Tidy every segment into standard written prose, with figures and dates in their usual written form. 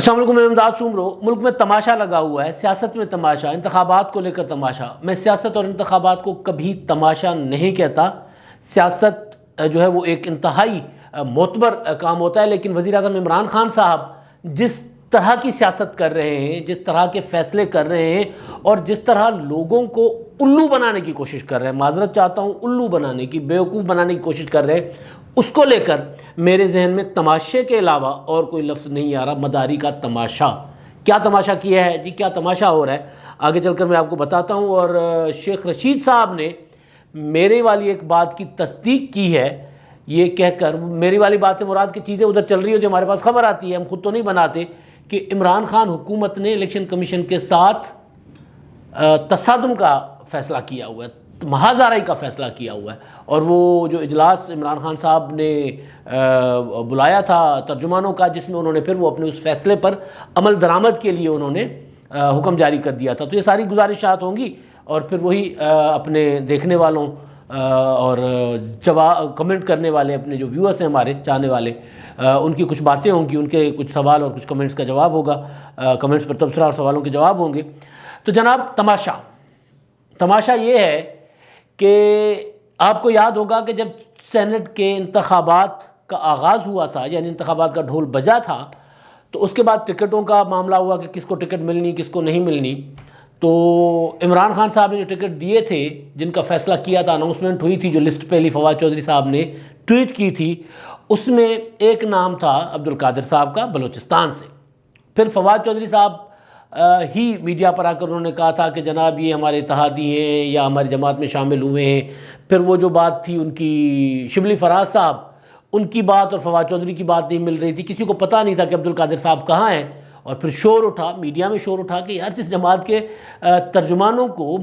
السلام علیکم، میں امداد سومرو۔ ملک میں تماشا لگا ہوا ہے، سیاست میں تماشا، انتخابات کو لے کر تماشا۔ میں سیاست اور انتخابات کو کبھی تماشا نہیں کہتا۔ سیاست جو ہے وہ ایک انتہائی معتبر کام ہوتا ہے، لیکن وزیر اعظم عمران خان صاحب جس طرح کی سیاست کر رہے ہیں، جس طرح کے فیصلے کر رہے ہیں اور جس طرح لوگوں کو الو بنانے کی کوشش کر رہے ہیں، معذرت چاہتا ہوں، الو بنانے کی، بیوقوف بنانے کی کوشش کر رہے ہیں، اس کو لے کر میرے ذہن میں تماشے کے علاوہ اور کوئی لفظ نہیں آ رہا۔ مداری کا تماشا، کیا تماشا کیا ہے جی، کیا تماشا ہو رہا ہے، آگے چل کر میں آپ کو بتاتا ہوں۔ اور شیخ رشید صاحب نے میرے والی ایک بات کی تصدیق کی ہے، یہ کہہ کر، میری والی بات سے مراد کی چیزیں ادھر چل رہی ہو جو ہمارے پاس خبر آتی ہے، ہم خود تو نہیں بناتے، کہ عمران خان حکومت نے الیکشن کمیشن کے ساتھ تصادم کا فیصلہ کیا ہوا ہے، محاذ آرائی کا فیصلہ کیا ہوا ہے۔ اور وہ جو اجلاس عمران خان صاحب نے بلایا تھا ترجمانوں کا، جس میں انہوں نے پھر وہ اپنے اس فیصلے پر عمل درآمد کے لیے انہوں نے حکم جاری کر دیا تھا۔ تو یہ ساری گزارشات ہوں گی اور پھر وہی اپنے دیکھنے والوں اور کمنٹ کرنے والے اپنے جو ویورز ہیں، ہمارے چاہنے والے، ان کی کچھ باتیں ہوں گی، ان کے کچھ سوال اور کچھ کمنٹس کا جواب ہوگا، کمنٹس پر تبصرہ اور سوالوں کے جواب ہوں گے۔ تو جناب، تماشا یہ ہے کہ آپ کو یاد ہوگا کہ جب سینٹ کے انتخابات کا آغاز ہوا تھا، یعنی انتخابات کا ڈھول بجا تھا، تو اس کے بعد ٹکٹوں کا معاملہ ہوا کہ کس کو ٹکٹ ملنی، کس کو نہیں ملنی۔ تو عمران خان صاحب نے جو ٹکٹ دیے تھے، جن کا فیصلہ کیا تھا، اناؤنسمنٹ ہوئی تھی، جو لسٹ پہلی فواد چودھری صاحب نے ٹویٹ کی تھی، اس میں ایک نام تھا عبدالقادر صاحب کا بلوچستان سے۔ پھر فواد چودھری صاحب ہی میڈیا پر آ کر انہوں نے کہا تھا کہ جناب یہ ہمارے اتحادی ہیں یا ہماری جماعت میں شامل ہوئے ہیں۔ پھر وہ جو بات تھی ان کی، شبلی فراز صاحب، ان کی بات اور فواد چودھری کی بات نہیں مل رہی تھی، کسی کو پتہ نہیں تھا کہ عبدالقادر صاحب کہاں ہیں۔ اور پھر شور اٹھا، میڈیا میں شور اٹھا کہ یار، جس جماعت کے ترجمانوں کو،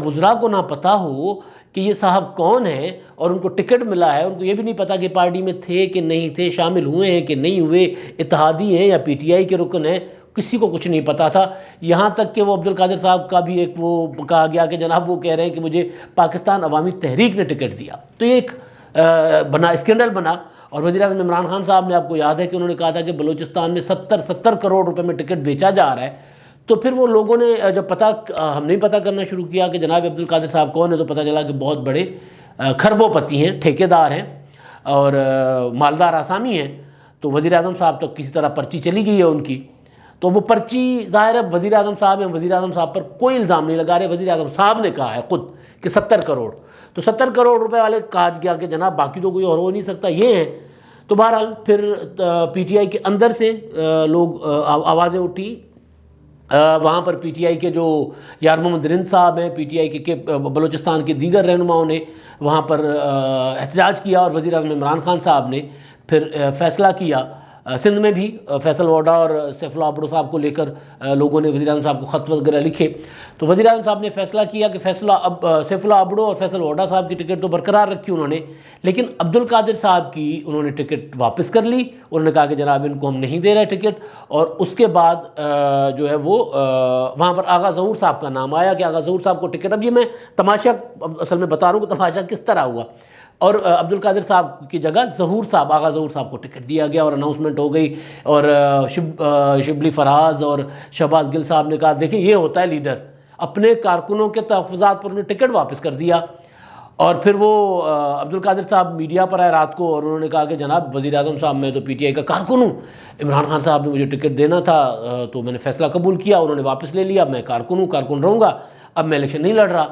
وزراء کو نہ پتہ ہو کہ یہ صاحب کون ہیں اور ان کو ٹکٹ ملا ہے، ان کو یہ بھی نہیں پتہ کہ پارٹی میں تھے کہ نہیں تھے، شامل ہوئے ہیں کہ نہیں ہوئے، اتحادی ہیں یا پی ٹی آئی کے رکن ہیں، کسی کو کچھ نہیں پتہ تھا۔ یہاں تک کہ وہ عبدالقادر صاحب کا بھی ایک وہ کہا گیا کہ جناب وہ کہہ رہے ہیں کہ مجھے پاکستان عوامی تحریک نے ٹکٹ دیا۔ تو یہ ایک اسکینڈل بنا۔ اور وزیر اعظم عمران خان صاحب نے، آپ کو یاد ہے کہ انہوں نے کہا تھا کہ بلوچستان میں 70 کروڑ روپے میں ٹکٹ بیچا جا رہا ہے۔ تو پھر وہ لوگوں نے جب ہم نے پتہ کرنا شروع کیا کہ جناب عبدالقادر صاحب کون ہے، تو پتہ چلا کہ بہت بڑے کھربوں پتی ہیں، ٹھیکیدار ہیں اور مالدار آسامی ہیں۔ تو وزیر اعظم صاحب تک کسی طرح پرچی چلی گئی ہے ان کی۔ تو وہ پرچی ظاہر ہے وزیر اعظم صاحب ہیں، وزیر اعظم صاحب پر کوئی الزام نہیں لگا رہے، وزیر اعظم صاحب نے کہا ہے خود کہ 70 کروڑ۔ تو 70 کروڑ روپے والے کہا گیا کہ جناب باقی تو کوئی اور ہو نہیں سکتا، یہ ہیں۔ تو بہرحال پھر پی ٹی آئی کے اندر سے لوگ آوازیں اٹھی، وہاں پر پی ٹی آئی کے جو یار محمد رند صاحب ہیں، پی ٹی آئی کے بلوچستان کے دیگر رہنماؤں نے وہاں پر احتجاج کیا، اور وزیر اعظم عمران خان صاحب نے پھر فیصلہ کیا۔ سندھ میں بھی فیصل ووڈا اور سیف اللہ ابڑو صاحب کو لے کر لوگوں نے وزیر اعظم صاحب کو خط وغیرہ لکھے۔ تو وزیر اعظم صاحب نے فیصلہ کیا کہ سیف اللہ ابڑو اور فیصل ووڈا صاحب کی ٹکٹ تو برقرار رکھی انہوں نے، لیکن عبدالقادر صاحب کی انہوں نے ٹکٹ واپس کر لی۔ انہوں نے کہا کہ جناب ان کو ہم نہیں دے رہے ٹکٹ۔ اور اس کے بعد جو ہے وہ وہاں پر آغا ظہور صاحب کا نام آیا کہ آغا ظہور صاحب کو ٹکٹ۔ اب یہ میں تماشا اصل میں بتا رہا ہوں کہ تماشا کس طرح ہوا۔ اور عبدالقادر صاحب کی جگہ ظہور صاحب، آغا ظہور صاحب کو ٹکٹ دیا گیا اور اناؤنسمنٹ ہو گئی۔ اور شبلی فراز اور شہباز گل صاحب نے کہا دیکھیں یہ ہوتا ہے لیڈر، اپنے کارکنوں کے تحفظات پر انہیں ٹکٹ واپس کر دیا۔ اور پھر وہ عبدالقادر صاحب میڈیا پر آئے رات کو اور انہوں نے کہا کہ جناب وزیر اعظم صاحب، میں تو پی ٹی آئی کا کارکن ہوں، عمران خان صاحب نے مجھے ٹکٹ دینا تھا تو میں نے فیصلہ قبول کیا، انہوں نے واپس لے لیا، میں کارکن ہوں، کارکن رہوں گا، اب میں الیکشن نہیں لڑ رہا۔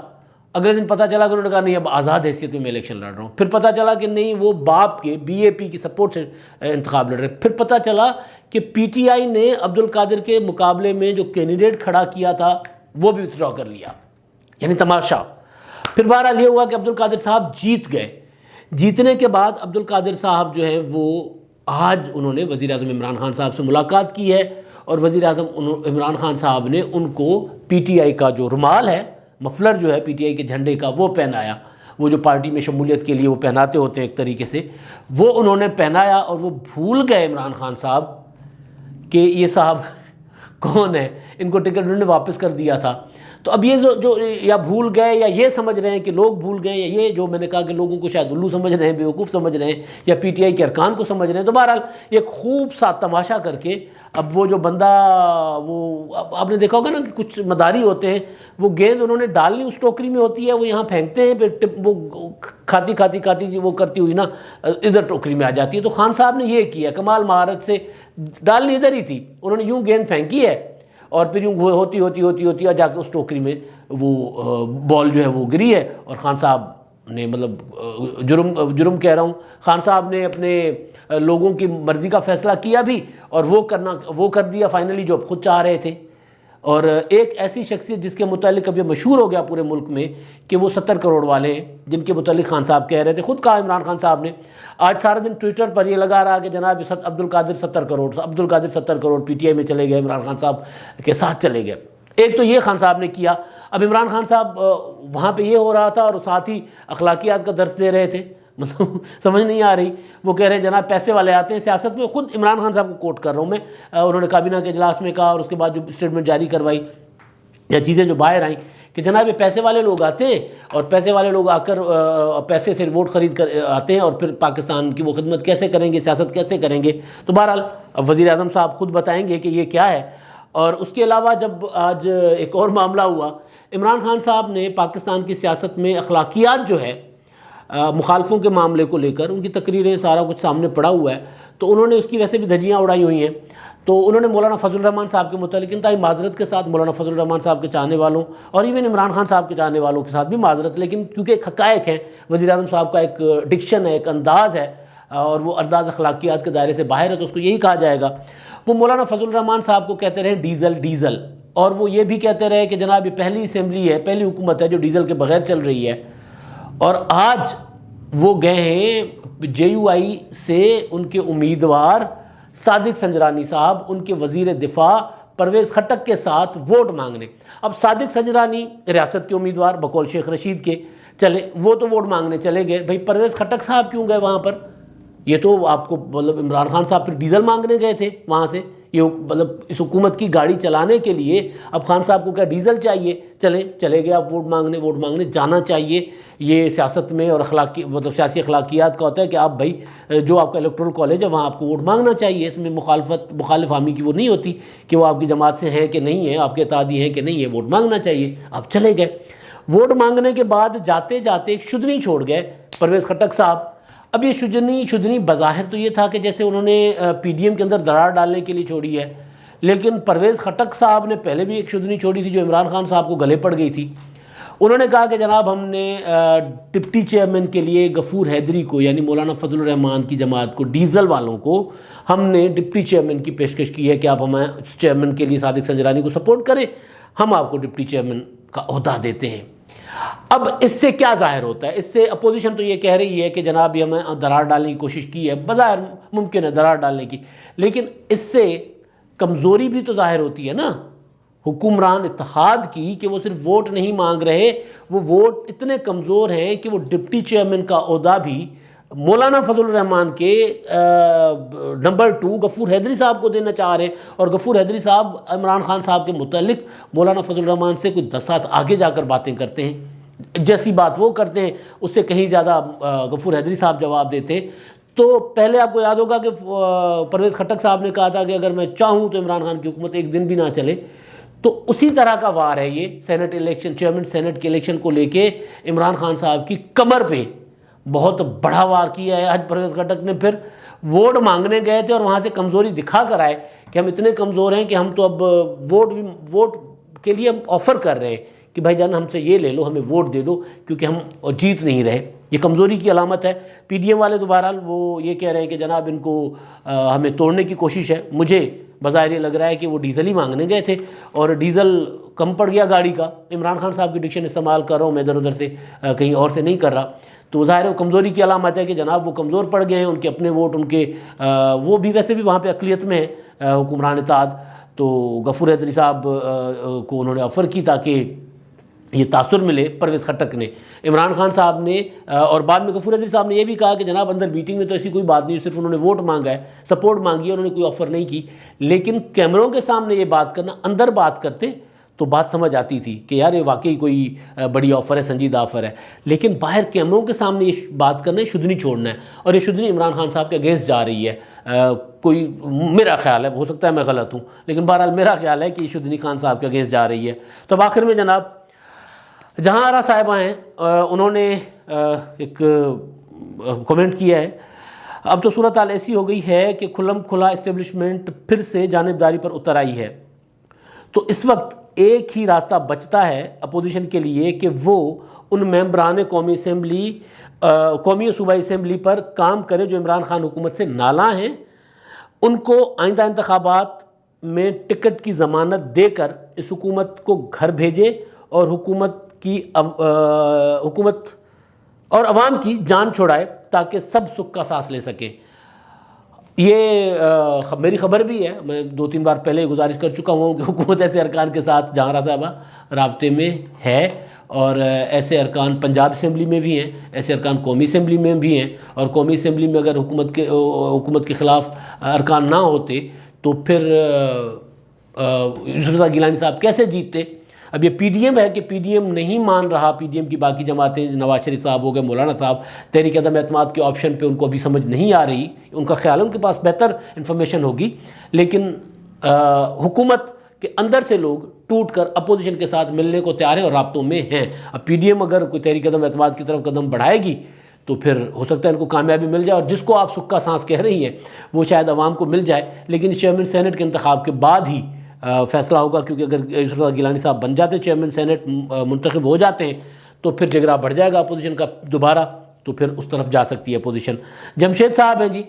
اگلے دن پتہ چلا کہ انہوں نے کہا نہیں اب آزاد حیثیت میں الیکشن لڑ رہا ہوں۔ پھر پتہ چلا کہ نہیں، وہ باپ کے بی اے پی کی سپورٹ سے انتخاب لڑ رہے۔ پھر پتہ چلا کہ پی ٹی آئی نے عبدالقادر کے مقابلے میں جو کینڈیڈیٹ کھڑا کیا تھا وہ بھی وتھڈرا کر لیا، یعنی تماشا۔ پھر بہرحال یہ ہوا کہ عبدالقادر صاحب جیت گئے۔ جیتنے کے بعد عبدالقادر صاحب جو ہیں وہ آج انہوں نے وزیر اعظم عمران خان صاحب سے ملاقات کی ہے، اور وزیر اعظم عمران خان صاحب نے ان کو پی ٹی آئی کا جو رومال ہے، مفلر جو ہے پی ٹی آئی کے جھنڈے کا، وہ پہنایا، وہ جو پارٹی میں شمولیت کے لیے وہ پہناتے ہوتے ہیں ایک طریقے سے، وہ انہوں نے پہنایا۔ اور وہ بھول گئے عمران خان صاحب کہ یہ صاحب کون ہے، ان کو ٹکٹ انہوں نے واپس کر دیا تھا۔ تو اب یہ جو یا بھول گئے یا یہ سمجھ رہے ہیں کہ لوگ بھول گئے، یا یہ جو میں نے کہا کہ لوگوں کو شاید الو سمجھ رہے ہیں، بیوقوف سمجھ رہے ہیں، یا پی ٹی آئی کے ارکان کو سمجھ رہے ہیں، تو بہرحال ایک خوب سا تماشا کر کے اب وہ جو بندہ، وہ آپ نے دیکھا ہوگا نا کہ کچھ مداری ہوتے ہیں، وہ گیند انہوں نے ڈالنی اس ٹوکری میں ہوتی ہے، وہ یہاں پھینکتے ہیں، پھر وہ کھاتی کھاتی کھاتی وہ کرتی ہوئی نا ادھر ٹوکری میں آ جاتی ہے۔ تو خان صاحب نے یہ کیا، کمال مہارت سے ڈالنی ادھر ہی تھی، انہوں نے یوں گیند پھینکی ہے اور پھر یوں ہوتی ہوتی ہوتی ہوتی اور جا کے اس ٹوکری میں وہ بال جو ہے وہ گری ہے، اور خان صاحب نے مطلب جرم کہہ رہا ہوں، خان صاحب نے اپنے لوگوں کی مرضی کا فیصلہ کیا بھی، اور وہ کر دیا فائنلی جو خود چاہ رہے تھے۔ اور ایک ایسی شخصیت جس کے متعلق اب یہ مشہور ہو گیا پورے ملک میں کہ وہ 70 کروڑ والے ہیں، جن کے متعلق خان صاحب کہہ رہے تھے، خود کہا عمران خان صاحب نے، آج سارا دن ٹویٹر پر یہ لگا رہا کہ جناب Abdul Qadir 70 crore P T I میں چلے گئے، عمران خان صاحب کے ساتھ چلے گئے۔ ایک تو یہ خان صاحب نے کیا۔ اب عمران خان صاحب وہاں پہ یہ ہو رہا تھا اور ساتھ ہی اخلاقیات کا درس دے رہے تھے، مطلب سمجھ نہیں آ رہی۔ وہ کہہ رہے ہیں جناب پیسے والے آتے ہیں سیاست میں، خود عمران خان صاحب کو کوٹ کر رہا ہوں میں، انہوں نے کابینہ کے اجلاس میں کہا اور اس کے بعد جو اسٹیٹمنٹ جاری کروائی یا چیزیں جو باہر آئیں کہ جناب یہ پیسے والے لوگ آتے ہیں، اور پیسے والے لوگ آ کر پیسے سے ووٹ خرید کر آتے ہیں، اور پھر پاکستان کی وہ خدمت کیسے کریں گے، سیاست کیسے کریں گے۔ تو بہرحال اب وزیر اعظم صاحب خود بتائیں گے کہ یہ کیا ہے۔ اور اس کے علاوہ جب آج ایک اور معاملہ ہوا، عمران خان صاحب نے پاکستان کی سیاست میں اخلاقیات جو ہے مخالفوں کے معاملے کو لے کر، ان کی تقریریں سارا کچھ سامنے پڑا ہوا ہے، تو انہوں نے اس کی ویسے بھی دھجیاں اڑائی ہوئی ہیں۔ تو انہوں نے مولانا فضل الرحمان صاحب کے متعلق انتہائی معذرت کے ساتھ، مولانا فضل الرحمان صاحب کے چاہنے والوں اور ایون عمران خان صاحب کے چاہنے والوں کے ساتھ بھی معذرت، لیکن کیونکہ ایک حقائق ہیں، وزیر اعظم صاحب کا ایک ڈکشن ہے، ایک انداز ہے، اور وہ انداز اخلاقیات کے دائرے سے باہر ہے، تو اس کو یہی کہا جائے گا۔ وہ مولانا فضل الرحمان صاحب کو کہتے رہے ڈیزل، اور وہ یہ بھی کہتے رہے کہ جناب یہ پہلی اسمبلی ہے، پہلی حکومت ہے جو ڈیزل کے بغیر چل رہی ہے۔ اور آج وہ گئے ہیں جے یو آئی سے ان کے امیدوار صادق سنجرانی صاحب، ان کے وزیر دفاع پرویز خٹک کے ساتھ ووٹ مانگنے۔ اب صادق سنجرانی ریاست کے امیدوار بقول شیخ رشید کے، چلے وہ تو ووٹ مانگنے چلے گئے، بھئی پرویز خٹک صاحب کیوں گئے وہاں پر؟ یہ تو آپ کو مطلب عمران خان صاحب پھر ڈیزل مانگنے گئے تھے وہاں سے، یہ مطلب اس حکومت کی گاڑی چلانے کے لیے اب خان صاحب کو کیا ڈیزل چاہیے؟ چلے گئے آپ ووٹ مانگنے جانا چاہیے۔ یہ سیاست میں اور اخلاقی مطلب سیاسی اخلاقیات کا ہوتا ہے کہ آپ بھائی جو آپ کا الیکٹورل کالج ہے وہاں آپ کو ووٹ مانگنا چاہیے، اس میں مخالف حامی کی وہ نہیں ہوتی کہ وہ آپ کی جماعت سے ہیں کہ نہیں ہے، آپ کے اتحادی ہیں کہ نہیں ہے، ووٹ مانگنا چاہیے۔ آپ چلے گئے، ووٹ مانگنے کے بعد جاتے جاتے ایک شدنی چھوڑ گئے پرویز خٹک صاحب۔ اب یہ شدنی بظاہر تو یہ تھا کہ جیسے انہوں نے پی ڈی ایم کے اندر درار ڈالنے کے لیے چھوڑی ہے، لیکن پرویز خٹک صاحب نے پہلے بھی ایک شدنی چھوڑی تھی جو عمران خان صاحب کو گلے پڑ گئی تھی۔ انہوں نے کہا کہ جناب ہم نے ڈپٹی چیئرمین کے لیے غفور حیدری کو، یعنی مولانا فضل الرحمان کی جماعت کو، ڈیزل والوں کو ہم نے ڈپٹی چیئرمین کی پیشکش کی ہے کہ آپ ہمیں چیئرمین کے لیے صادق سنجرانی کو سپورٹ کریں، ہم آپ کو ڈپٹی چیئرمین کا عہدہ دیتے ہیں۔ اب اس سے کیا ظاہر ہوتا ہے؟ اس سے اپوزیشن تو یہ کہہ رہی ہے کہ جناب یہ ہمیں درار ڈالنے کی کوشش کی ہے، بظاہر ممکن ہے درار ڈالنے کی، لیکن اس سے کمزوری بھی تو ظاہر ہوتی ہے نا حکمران اتحاد کی، کہ وہ صرف ووٹ نہیں مانگ رہے، وہ ووٹ اتنے کمزور ہیں کہ وہ ڈپٹی چیئرمین کا عہدہ بھی مولانا فضل الرحمان کے نمبر 2 غفور حیدری صاحب کو دینا چاہ رہے ہیں، اور غفور حیدری صاحب عمران خان صاحب کے متعلق مولانا فضل الرحمان سے کوئی 10 ساتھ آگے جا کر باتیں کرتے ہیں، جیسی بات وہ کرتے ہیں اس سے کہیں زیادہ غفور حیدری صاحب جواب دیتے ہیں۔ تو پہلے آپ کو یاد ہوگا کہ پرویز خٹک صاحب نے کہا تھا کہ اگر میں چاہوں تو عمران خان کی حکومت ایک دن بھی نہ چلے، تو اسی طرح کا وار ہے یہ سینٹ الیکشن، چیئرمین سینٹ کے الیکشن کو لے کے عمران خان صاحب کی کمر پہ بہت بڑا وار کیا ہے۔ آج پرویز خٹک نے پھر ووٹ مانگنے گئے تھے اور وہاں سے کمزوری دکھا کر آئے کہ ہم اتنے کمزور ہیں کہ ہم تو اب ووٹ کے لیے ہم آفر کر رہے ہیں کہ بھائی جان ہم سے یہ لے لو، ہمیں ووٹ دے دو، کیونکہ ہم جیت نہیں رہے۔ یہ کمزوری کی علامت ہے۔ پی ڈی ایم والے تو بہرحال وہ یہ کہہ رہے ہیں کہ جناب ان کو ہمیں توڑنے کی کوشش ہے۔ مجھے بظاہر یہ لگ رہا ہے کہ وہ ڈیزل ہی مانگنے گئے تھے اور ڈیزل کم پڑ گیا گاڑی کا۔ عمران خان صاحب کی ڈکشن استعمال کر رہا ہوں میں، ادھر ادھر سے کہیں اور سے نہیں کر رہا۔ تو ظاہر ہے وہ کمزوری کی علامت ہے کہ جناب وہ کمزور پڑ گئے ہیں، ان کے اپنے ووٹ، ان کے وہ بھی ویسے بھی وہاں پہ اقلیت میں ہے حکمران اتحاد۔ تو غفور حیدری صاحب کو انہوں نے آفر کی تاکہ یہ تاثر ملے پرویز خٹک نے، عمران خان صاحب نے، اور بعد میں غفور حیدری صاحب نے یہ بھی کہا کہ جناب اندر میٹنگ میں تو ایسی کوئی بات نہیں، صرف انہوں نے ووٹ مانگا ہے، سپورٹ مانگی ہے، انہوں نے کوئی آفر نہیں کی۔ لیکن کیمروں کے سامنے یہ بات کرنا، اندر بات کرتے تو بات سمجھ آتی تھی کہ یار یہ واقعی کوئی بڑی آفر ہے، سنجیدہ آفر ہے. لیکن باہر کیمروں کے سامنے یہ بات کرنا ہے، شدنی چھوڑنا ہے، اور یہ شدنی عمران خان صاحب کے اگینسٹ جا رہی ہے. کوئی میرا خیال ہے، ہو سکتا ہے میں غلط ہوں، لیکن بہرحال میرا خیال ہے کہ یہ شدنی خان صاحب کے اگینسٹ جا رہی ہے. تو اب آخر میں جناب جہاں آرا صاحبہ ہیں انہوں نے ایک کومنٹ کیا ہے، اب تو صورتحال ایسی ہو گئی ہے کہ کھلم کھلا اسٹیبلشمنٹ پھر سے جانبداری پر اتر آئی ہے. تو اس وقت ایک ہی راستہ بچتا ہے اپوزیشن کے لیے کہ وہ ان ممبران قومی اسمبلی قومی و صوبائی اسمبلی پر کام کرے جو عمران خان حکومت سے نالاں ہیں. ان کو آئندہ انتخابات میں ٹکٹ کی ضمانت دے کر اس حکومت کو گھر بھیجے اور حکومت اور عوام کی جان چھڑائے تاکہ سب سکھ کا سانس لے سکیں. یہ میری خبر بھی ہے، میں 2-3 بار پہلے گزارش کر چکا ہوں کہ حکومت ایسے ارکان کے ساتھ جہاں آرا صاحبہ رابطے میں ہے، اور ایسے ارکان پنجاب اسمبلی میں بھی ہیں، ایسے ارکان قومی اسمبلی میں بھی ہیں. اور قومی اسمبلی میں اگر حکومت کے خلاف ارکان نہ ہوتے تو پھر یوسف رضا گیلانی صاحب کیسے جیتتے؟ اب یہ پی ڈی ایم ہے کہ پی ڈی ایم نہیں مان رہا، پی ڈی ایم کی باقی جماعتیں، نواز شریف صاحب ہو گئے، مولانا صاحب، تحریک عدم اعتماد کے آپشن پہ ان کو ابھی سمجھ نہیں آ رہی. ان کا خیال ہے ان کے پاس بہتر انفارمیشن ہوگی، لیکن حکومت کے اندر سے لوگ ٹوٹ کر اپوزیشن کے ساتھ ملنے کو تیار ہیں اور رابطوں میں ہیں. اب پی ڈی ایم اگر کوئی تحریک عدم اعتماد کی طرف قدم بڑھائے گی تو پھر ہو سکتا ہے ان کو کامیابی مل جائے، اور جس کو آپ سکھ کا سانس کہہ رہی ہیں وہ شاید عوام کو مل جائے. لیکن چیئرمین سینٹ کے انتخاب کے بعد ہی فیصلہ ہوگا، کیونکہ اگر یوسف رضا گیلانی صاحب بن جاتے ہیں، چیئرمین سینٹ منتخب ہو جاتے ہیں، تو پھر جگرا بڑھ جائے گا اپوزیشن کا دوبارہ، تو پھر اس طرف جا سکتی ہے اپوزیشن. جمشید صاحب ہیں جی،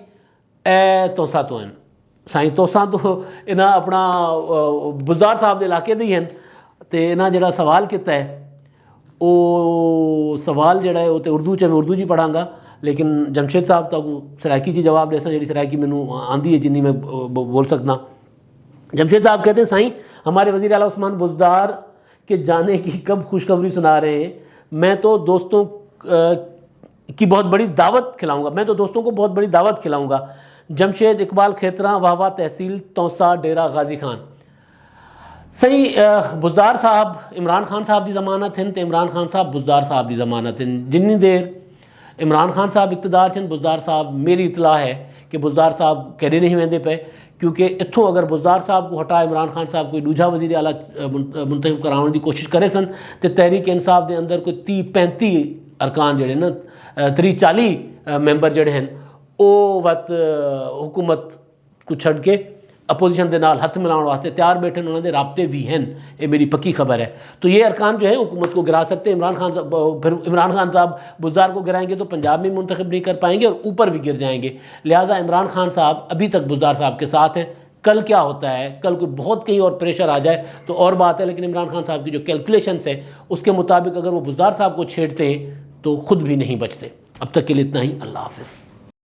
اے توسا تو ہیں سائیں توسا تو انہاں اپنا بزدار صاحب دے علاقے دے ہی ہیں، تے انہاں جڑا سوال کیتا ہے وہ سوال جڑا ہے وہ تے اردو میں اردو جی پڑھاں گا، لیکن جمشید صاحب تو سرائکی جی جواب دے سا جڑی سرائکی مینوں آندی ہے جنی میں بول سکنا. جمشید صاحب کہتے ہیں سائیں ہمارے وزیر اعلیٰ عثمان بزدار کے جانے کی کب خوشخبری سنا رہے ہیں؟ میں تو دوستوں کی بہت بڑی دعوت کھلاؤں گا. جمشید اقبال کھیتراں واہواہ تحصیل توسا ڈیرہ غازی خان. صحیح بزدار صاحب عمران خان صاحب دی ضمانت ہیں تے عمران خان صاحب بزدار صاحب دی ضمانت ہیں. جنی دیر عمران خان صاحب اقتدار چھن بزدار صاحب، میری اطلاع ہے کہ بزدار صاحب کہنے نہیں ویندے پے، کیونکہ اتھوں اگر بزدار صاحب کو ہٹا عمران خان صاحب کوئی دوجا وزیر اعلیٰ منتخب کراؤن دی کوشش کرے سن تے تحریک انصاف دے اندر کوئی 30-35 ارکان جڑے نا 30-40 ممبر جڑے ہیں او وقت حکومت کو چھڑ کے اپوزیشن دے نال ہاتھ ملاؤن واسطے تیار بیٹھے، انہوں نے رابطے بھی ہیں، یہ میری پکی خبر ہے. تو یہ ارکان جو ہے حکومت کو گرا سکتے ہیں. پھر عمران خان صاحب بزدار کو گرائیں گے تو پنجاب میں منتخب نہیں کر پائیں گے اور اوپر بھی گر جائیں گے. لہٰذا عمران خان صاحب ابھی تک بزدار صاحب کے ساتھ ہیں. کل کیا ہوتا ہے، کل کوئی بہت کہیں اور پریشر آ جائے تو اور بات ہے، لیکن عمران خان صاحب کی جو کیلکولیشنس ہے اس کے مطابق اگر وہ بزدار صاحب کو چھیڑتے ہیں تو خود بھی نہیں بچتے. اب تک کے لیے اتنا ہی. اللہ حافظ.